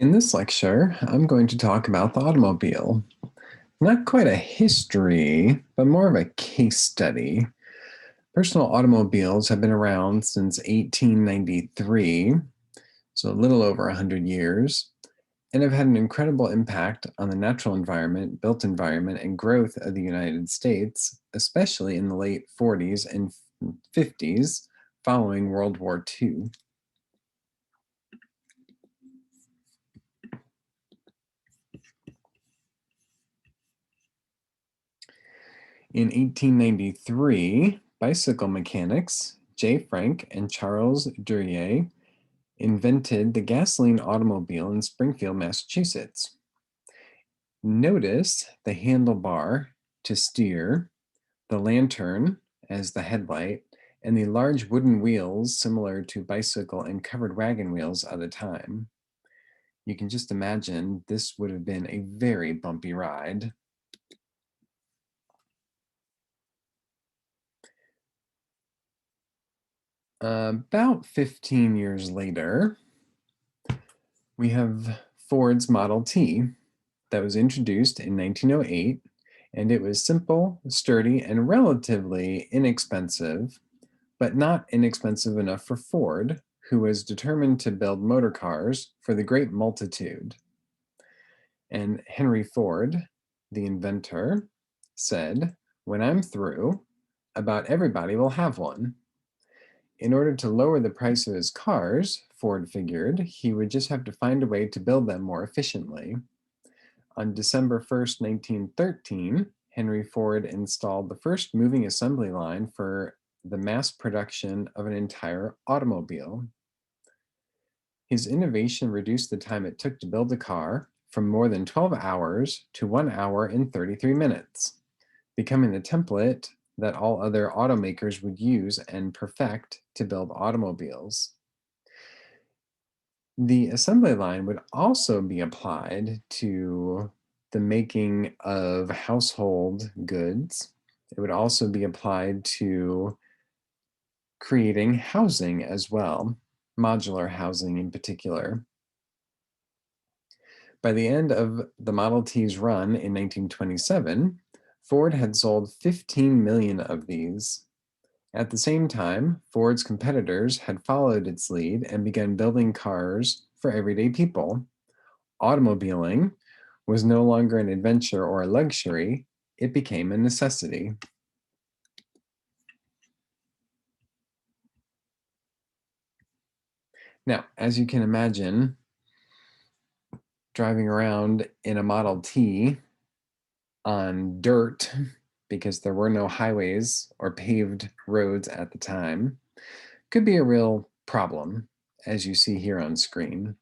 In this lecture, I'm going to talk about the automobile. Not quite a history, but more of a case study. Personal automobiles have been around since 1893, so a little over 100 years, and have had an incredible impact on the natural environment, built environment, and growth of the United States, especially in the late 40s and 50s following World War II. In 1893, bicycle mechanics J. Frank and Charles Duryea invented the gasoline automobile in Springfield, Massachusetts. Notice the handlebar to steer, the lantern as the headlight, and the large wooden wheels similar to bicycle and covered wagon wheels of the time. You can just imagine this would have been a very bumpy ride. About 15 years later, we have Ford's Model T that was introduced in 1908, and it was simple, sturdy, and relatively inexpensive, but not inexpensive enough for Ford, who was determined to build motor cars for the great multitude. And Henry Ford, the inventor, said, "When I'm through, about everybody will have one." In order to lower the price of his cars, Ford figured, he would just have to find a way to build them more efficiently. On December 1st, 1913, Henry Ford installed the first moving assembly line for the mass production of an entire automobile. His innovation reduced the time it took to build a car from more than 12 hours to 1 hour and 33 minutes, becoming the template that all other automakers would use and perfect to build automobiles. The assembly line would also be applied to the making of household goods. It would also be applied to creating housing as well, modular housing in particular. By the end of the Model T's run in 1927, Ford had sold 15 million of these. At the same time, Ford's competitors had followed its lead and began building cars for everyday people. Automobiling was no longer an adventure or a luxury, it became a necessity. Now, as you can imagine, driving around in a Model T on dirt, because there were no highways or paved roads at the time, could be a real problem, as you see here on screen.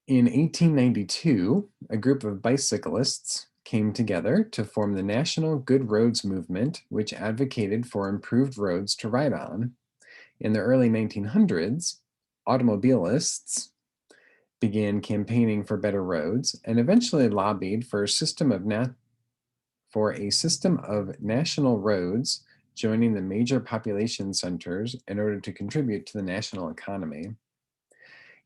In 1892, a group of bicyclists came together to form the National Good Roads Movement, which advocated for improved roads to ride on. In the early 1900s, automobilists began campaigning for better roads and eventually lobbied for a system of national roads joining the major population centers in order to contribute to the national economy.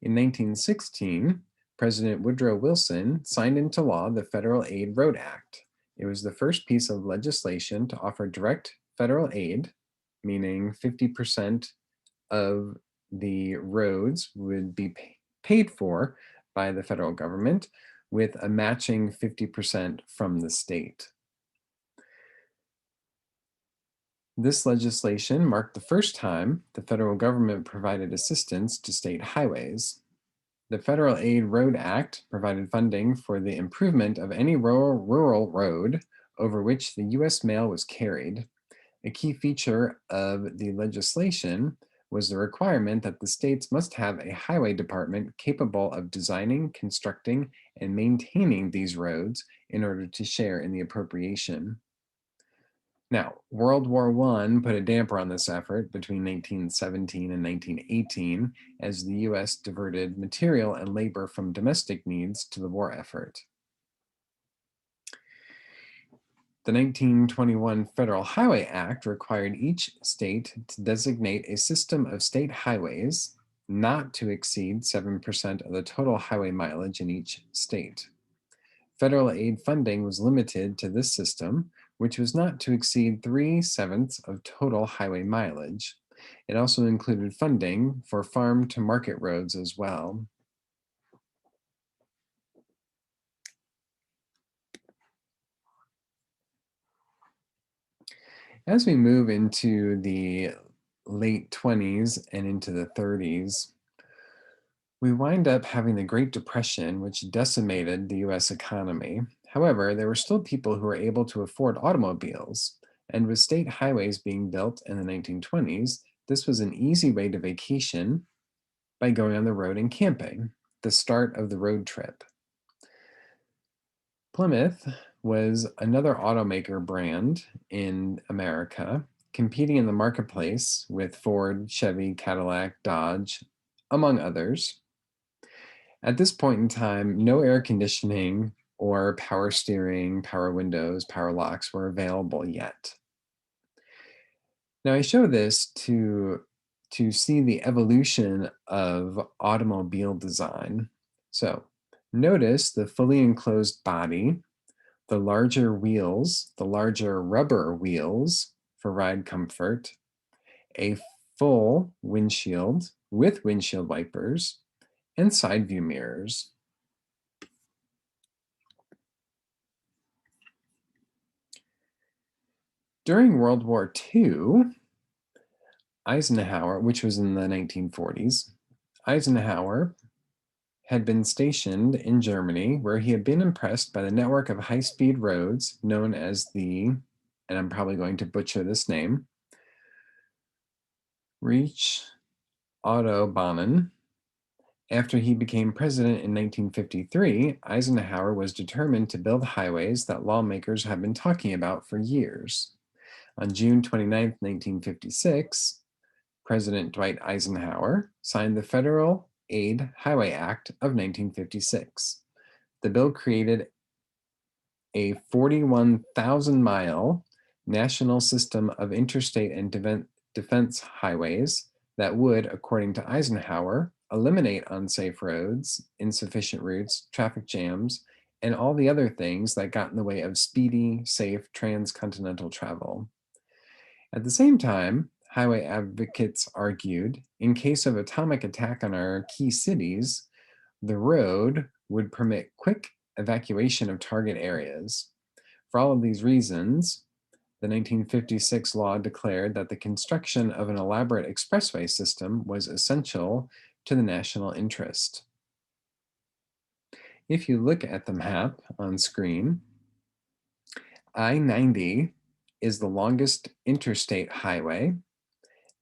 In 1916, President Woodrow Wilson signed into law the Federal Aid Road Act. It was the first piece of legislation to offer direct federal aid, meaning 50% of the roads would be paid for by the federal government, with a matching 50% from the state. This legislation marked the first time the federal government provided assistance to state highways. The Federal Aid Road Act provided funding for the improvement of any rural road over which the U.S. mail was carried. A key feature of the legislation was the requirement that the states must have a highway department capable of designing, constructing, and maintaining these roads in order to share in the appropriation. Now, World War I put a damper on this effort between 1917 and 1918 as the US diverted material and labor from domestic needs to the war effort. The 1921 Federal Highway Act required each state to designate a system of state highways, not to exceed 7% of the total highway mileage in each state. Federal aid funding was limited to this system, which was not to exceed 3/7 of total highway mileage. It also included funding for farm to market roads as well. As we move into the late 20s and into the 30s, we wind up having the Great Depression, which decimated the US economy. However, there were still people who were able to afford automobiles, and with state highways being built in the 1920s, this was an easy way to vacation by going on the road and camping, the start of the road trip. Plymouth was another automaker brand in America, competing in the marketplace with Ford, Chevy, Cadillac, Dodge, among others. At this point in time, no air conditioning or power steering, power windows, power locks were available yet. Now I show this to see the evolution of automobile design. So notice the fully enclosed body, the larger wheels, the larger rubber wheels for ride comfort, a full windshield with windshield wipers, and side view mirrors. During World War II, Eisenhower, which was in the 1940s, Eisenhower had been stationed in Germany where he had been impressed by the network of high-speed roads known as the, and I'm probably going to butcher this name, Reich Autobahnen. After he became president in 1953, Eisenhower was determined to build highways that lawmakers had been talking about for years. On June 29, 1956, President Dwight Eisenhower signed the Federal Aid Highway Act of 1956. The bill created a 41,000-mile national system of interstate and defense highways that would, according to Eisenhower, eliminate unsafe roads, insufficient routes, traffic jams, and all the other things that got in the way of speedy, safe transcontinental travel. At the same time, highway advocates argued, in case of atomic attack on our key cities, the road would permit quick evacuation of target areas. For all of these reasons, the 1956 law declared that the construction of an elaborate expressway system was essential to the national interest. If you look at the map on screen, I-90 is the longest interstate highway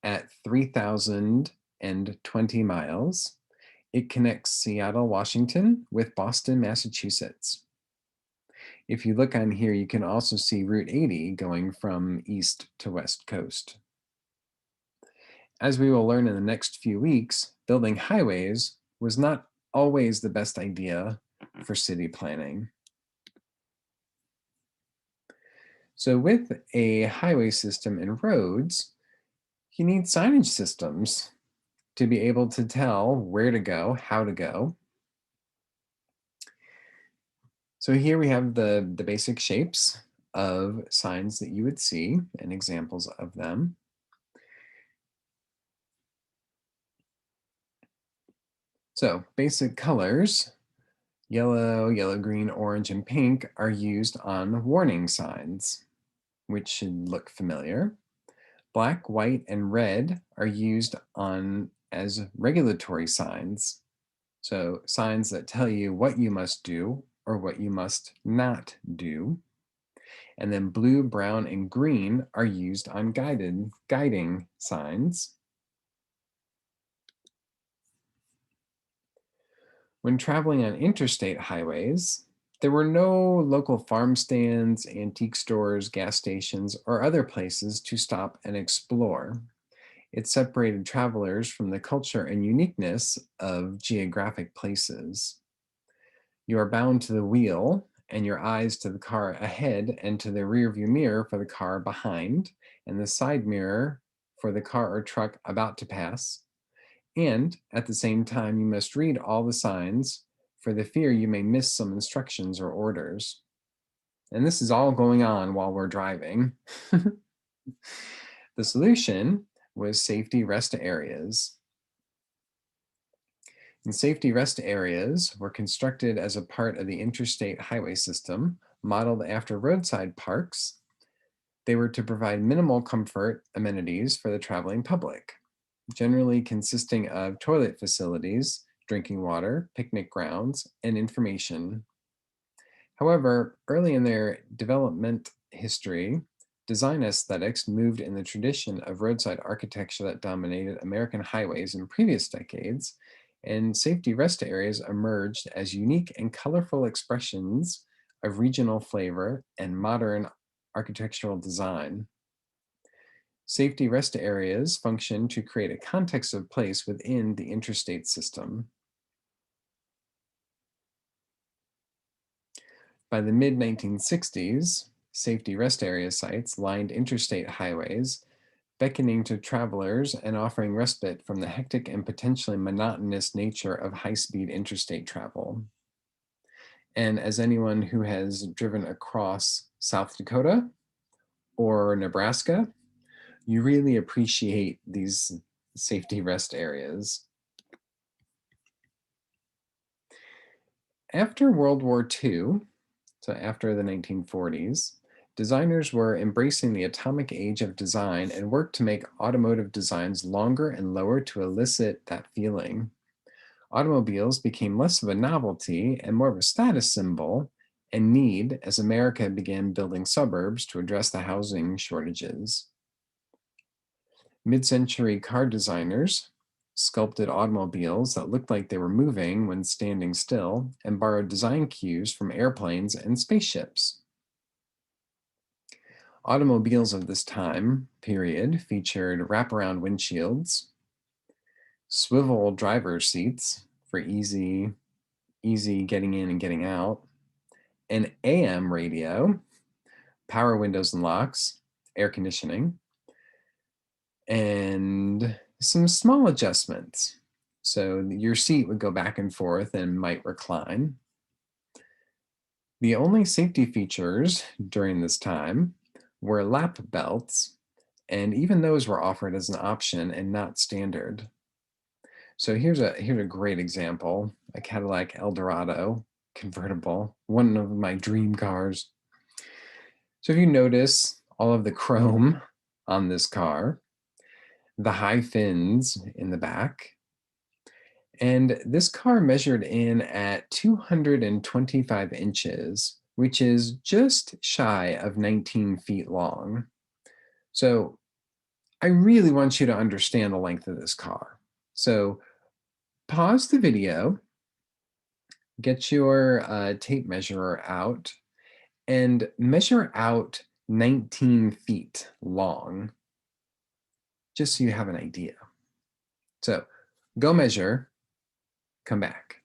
at 3,020 miles. It connects Seattle, Washington with Boston, Massachusetts. If you look on here, you can also see Route 80 going from east to west coast. As we will learn in the next few weeks, building highways was not always the best idea for city planning. So with a highway system and roads, you need signage systems to be able to tell where to go, how to go. So here we have the basic shapes of signs that you would see and examples of them. So basic colors, yellow, yellow, green, orange, and pink are used on warning signs, which should look familiar. Black, white, and red are used on as regulatory signs. So signs that tell you what you must do or what you must not do. And then blue, brown, and green are used on guiding signs. When traveling on interstate highways, there were no local farm stands, antique stores, gas stations, or other places to stop and explore. It separated travelers from the culture and uniqueness of geographic places. You are bound to the wheel and your eyes to the car ahead and to the rear view mirror for the car behind and the side mirror for the car or truck about to pass. And at the same time, you must read all the signs for the fear you may miss some instructions or orders. And this is all going on while we're driving. The solution was safety rest areas. And safety rest areas were constructed as a part of the interstate highway system, modeled after roadside parks. They were to provide minimal comfort amenities for the traveling public, generally consisting of toilet facilities, drinking water, picnic grounds, and information. However, early in their development history, design aesthetics moved in the tradition of roadside architecture that dominated American highways in previous decades, and safety rest areas emerged as unique and colorful expressions of regional flavor and modern architectural design. Safety rest areas function to create a context of place within the interstate system. By the mid-1960s, safety rest area sites lined interstate highways, beckoning to travelers and offering respite from the hectic and potentially monotonous nature of high-speed interstate travel. And as anyone who has driven across South Dakota or Nebraska, you really appreciate these safety rest areas. After World War II, so after the 1940s, designers were embracing the atomic age of design and worked to make automotive designs longer and lower to elicit that feeling. Automobiles became less of a novelty and more of a status symbol and need as America began building suburbs to address the housing shortages. Mid-century car designers sculpted automobiles that looked like they were moving when standing still and borrowed design cues from airplanes and spaceships. Automobiles of this time period featured wraparound windshields, swivel driver's seats for easy getting in and getting out, an AM radio, power windows and locks, air conditioning, and some small adjustments. So your seat would go back and forth and might recline. The only safety features during this time were lap belts, and even those were offered as an option and not standard. So here's a great example, a Cadillac Eldorado convertible, one of my dream cars. So if you notice all of the chrome on this car, the high fins in the back, and this car measured in at 225 inches, which is just shy of 19 feet long. So I really want you to understand the length of this car. So pause the video, get your tape measurer out, and measure out 19 feet long, just so you have an idea. So go measure, come back.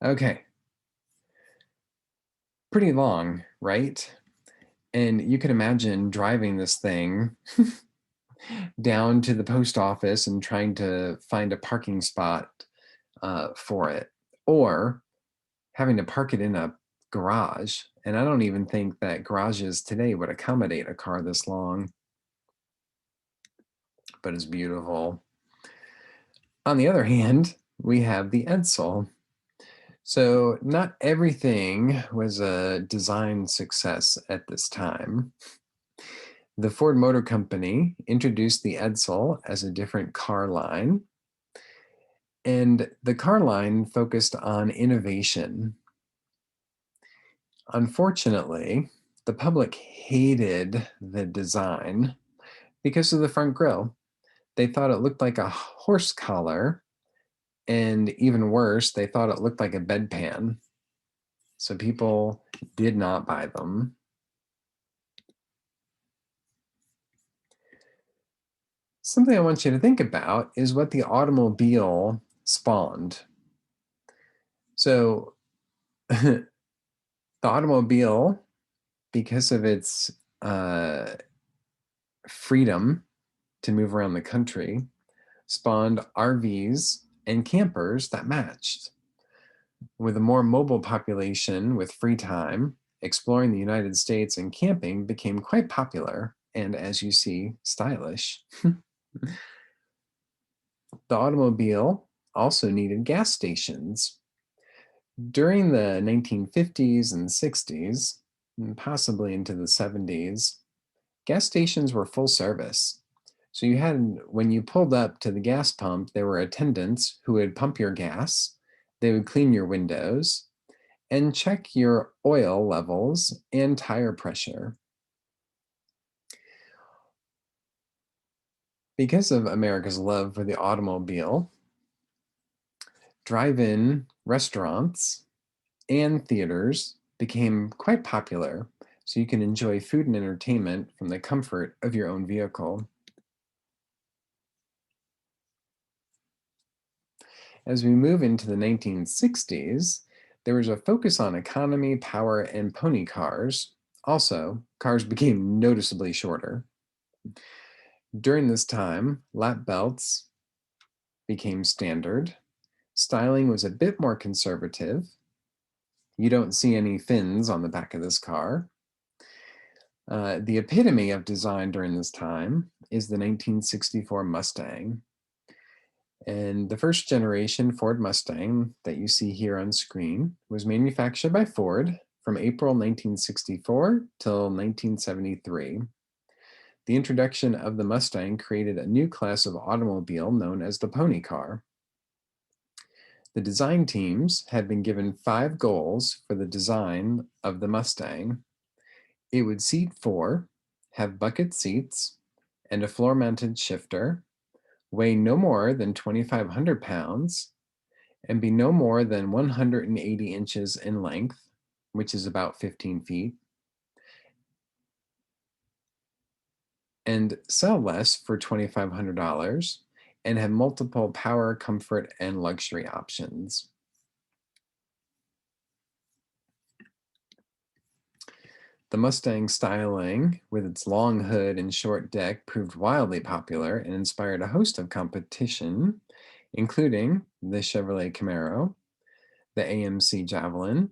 Okay. Pretty long, right? And you can imagine driving this thing down to the post office and trying to find a parking spot for it, or having to park it in a garage. And I don't even think that garages today would accommodate a car this long, but it's beautiful. On the other hand, we have the Edsel. So not everything was a design success at this time. The Ford Motor Company introduced the Edsel as a different car line, and the car line focused on innovation. Unfortunately, the public hated the design because of the front grille. They thought it looked like a horse collar, and even worse, they thought it looked like a bedpan. So people did not buy them. Something I want you to think about is what the automobile spawned. So the automobile, because of its freedom to move around the country spawned RVs and campers that matched. With a more mobile population with free time, exploring the United States and camping became quite popular and, as you see, stylish. The automobile also needed gas stations. During the 1950s and 60s, and possibly into the 70s, gas stations were full service. So you had, when you pulled up to the gas pump, there were attendants who would pump your gas, they would clean your windows, and check your oil levels and tire pressure. Because of America's love for the automobile, drive-in restaurants and theaters became quite popular, so you can enjoy food and entertainment from the comfort of your own vehicle. As we move into the 1960s, there was a focus on economy, power, and pony cars. Also, cars became noticeably shorter. During this time, lap belts became standard. Styling was a bit more conservative. You don't see any fins on the back of this car. The epitome of design during this time is the 1964 Mustang. And the first generation Ford Mustang that you see here on screen was manufactured by Ford from April 1964 till 1973. The introduction of the Mustang created a new class of automobile known as the pony car. The design teams had been given 5 goals for the design of the Mustang. It would seat 4, have bucket seats, and a floor-mounted shifter, weigh no more than 2,500 pounds, and be no more than 180 inches in length, which is about 15 feet, and sell less for $2,500, and have multiple power, comfort, and luxury options. The Mustang styling, with its long hood and short deck, proved wildly popular and inspired a host of competition, including the Chevrolet Camaro, the AMC Javelin,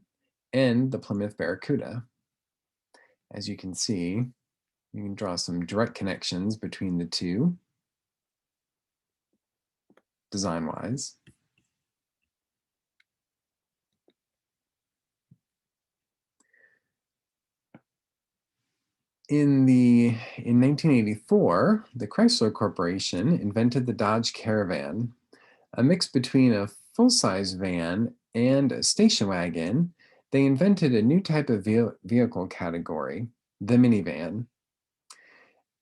and the Plymouth Barracuda. As you can see, you can draw some direct connections between the two, design-wise. In 1984, the Chrysler Corporation invented the Dodge Caravan, a mix between a full-size van and a station wagon. They invented a new type of vehicle category, the minivan.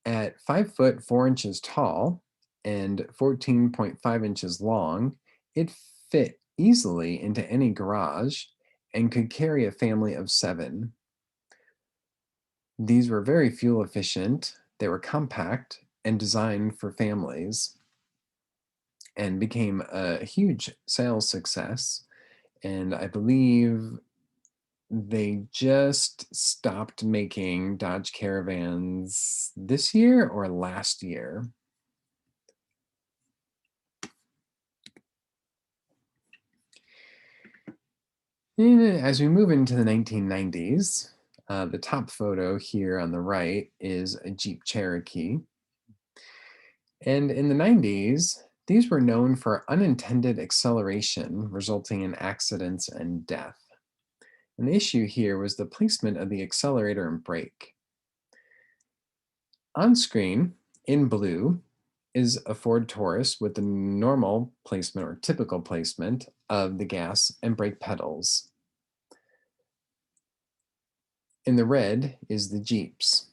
At 5 foot 4 inches tall and 14.5 inches long, it fit easily into any garage and could carry a family of 7. These were very fuel efficient, they were compact and designed for families, and became a huge sales success. And I believe they just stopped making Dodge Caravans this year or last year. As we move into the 1990s, the top photo here on the right is a Jeep Cherokee. And in the 90s, these were known for unintended acceleration, resulting in accidents and death. And the issue here was the placement of the accelerator and brake. On screen, in blue, is a Ford Taurus with the normal placement or typical placement of the gas and brake pedals. In the red is the Jeeps.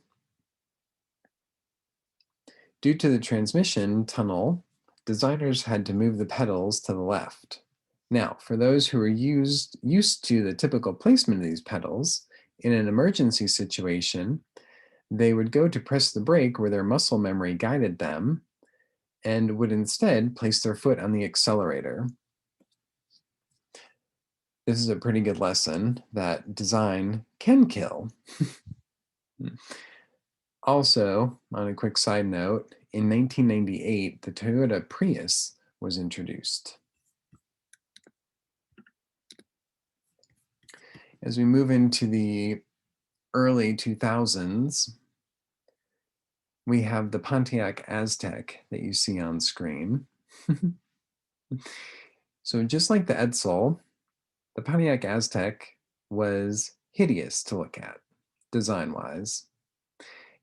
Due to the transmission tunnel, designers had to move the pedals to the left. Now, for those who are used to the typical placement of these pedals, in an emergency situation, they would go to press the brake where their muscle memory guided them and would instead place their foot on the accelerator. This is a pretty good lesson that design can kill. Also, on a quick side note, in 1998, the Toyota Prius was introduced. As we move into the early 2000s, we have the Pontiac Aztec that you see on screen. So just like the Edsel, the Pontiac Aztec was hideous to look at, design-wise.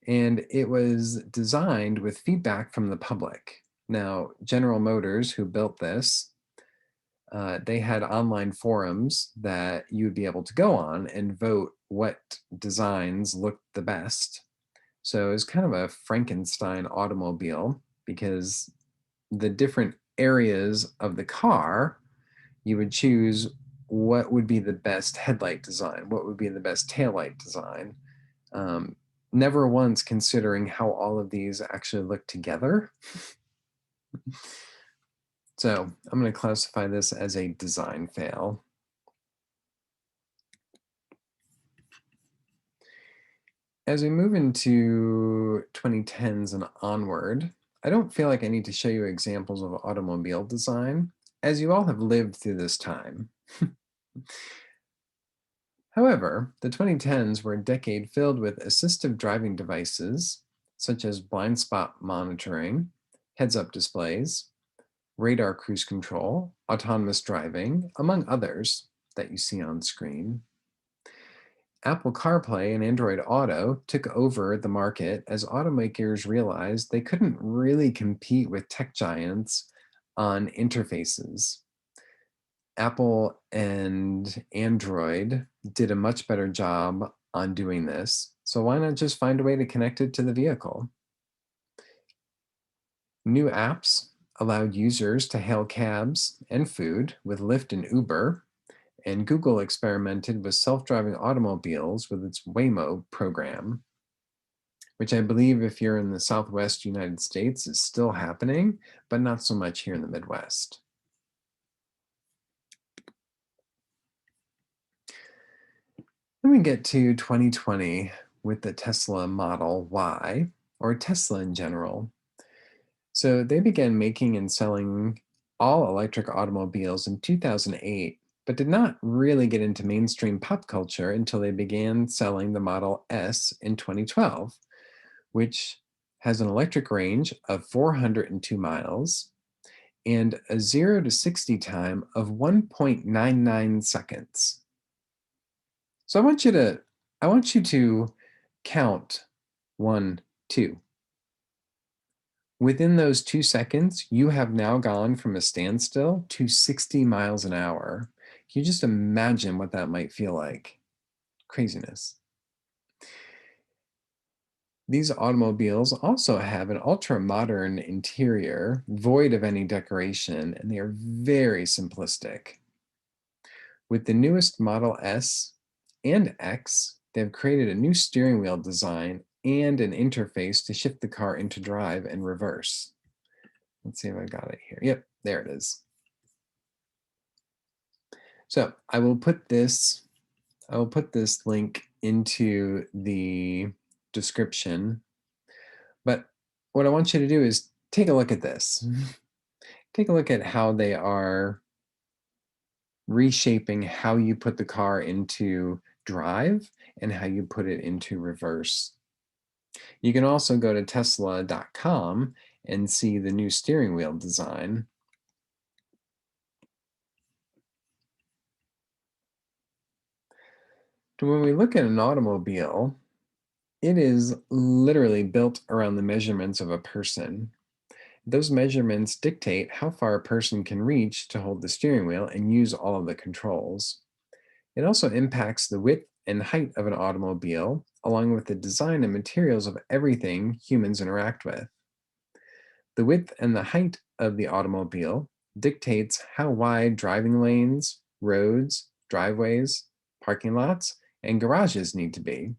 And it was designed with feedback from the public. Now, General Motors, who built this, they had online forums that you would be able to go on and vote what designs looked the best. So it was kind of a Frankenstein automobile because the different areas of the car, you would choose what would be the best headlight design, what would be the best taillight design, never once considering how all of these actually look together. So I'm going to classify this as a design fail. As we move into 2010s and onward, I don't feel like I need to show you examples of automobile design, as you all have lived through this time. However, the 2010s were a decade filled with assistive driving devices, such as blind spot monitoring, heads-up displays, radar cruise control, autonomous driving, among others that you see on screen. Apple CarPlay and Android Auto took over the market as automakers realized they couldn't really compete with tech giants on interfaces. Apple and Android did a much better job on doing this, so why not just find a way to connect it to the vehicle? New apps allowed users to hail cabs and food with Lyft and Uber, and Google experimented with self-driving automobiles with its Waymo program, which I believe if you're in the Southwest United States is still happening, but not so much here in the Midwest. Then we get to 2020 with the Tesla Model Y, or Tesla in general. So they began making and selling all electric automobiles in 2008, but did not really get into mainstream pop culture until they began selling the Model S in 2012, which has an electric range of 402 miles and a 0 to 60 time of 1.99 seconds. So I want you to count 1, 2. Within those 2 seconds, you have now gone from a standstill to 60 miles an hour. Can you just imagine what that might feel like? Craziness. These automobiles also have an ultra-modern interior, void of any decoration, and they are very simplistic. With the newest Model S and X, they've created a new steering wheel design and an interface to shift the car into drive and reverse. Let's see if I got it here. Yep, there it is. So I will put this link into the description. But what I want you to do is take a look at this. Take a look at how they are reshaping how you put the car into drive and how you put it into reverse. You can also go to tesla.com and see the new steering wheel design. So when we look at an automobile, it is literally built around the measurements of a person. Those measurements dictate how far a person can reach to hold the steering wheel and use all of the controls. It also impacts the width and height of an automobile, along with the design and materials of everything humans interact with. The width and the height of the automobile dictates how wide driving lanes, roads, driveways, parking lots, and garages need to be,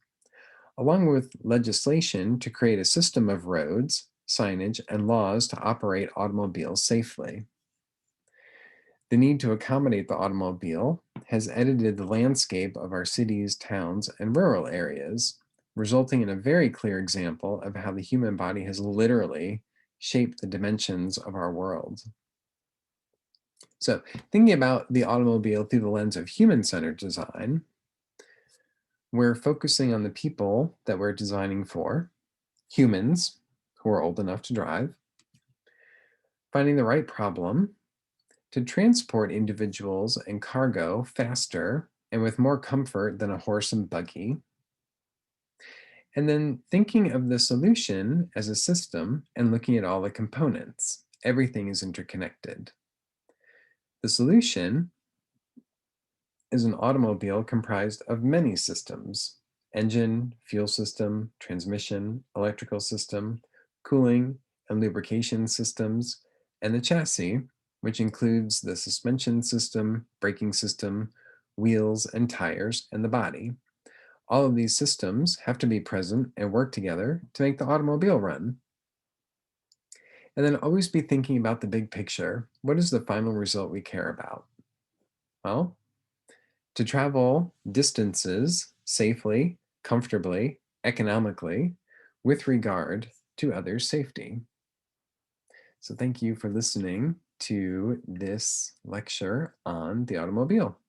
along with legislation to create a system of roads, signage, and laws to operate automobiles safely. The need to accommodate the automobile has edited the landscape of our cities, towns, and rural areas, resulting in a very clear example of how the human body has literally shaped the dimensions of our world. So, thinking about the automobile through the lens of human-centered design, we're focusing on the people that we're designing for, humans who are old enough to drive, finding the right problem to transport individuals and cargo faster and with more comfort than a horse and buggy, and then thinking of the solution as a system and looking at all the components. Everything is interconnected. The solution is an automobile comprised of many systems: engine, fuel system, transmission, electrical system, cooling and lubrication systems, and the chassis, which includes the suspension system, braking system, wheels and tires, and the body. All of these systems have to be present and work together to make the automobile run. And then always be thinking about the big picture. What is the final result we care about? Well, to travel distances safely, comfortably, economically, with regard to others' safety. So thank you for listening to this lecture on the automobile.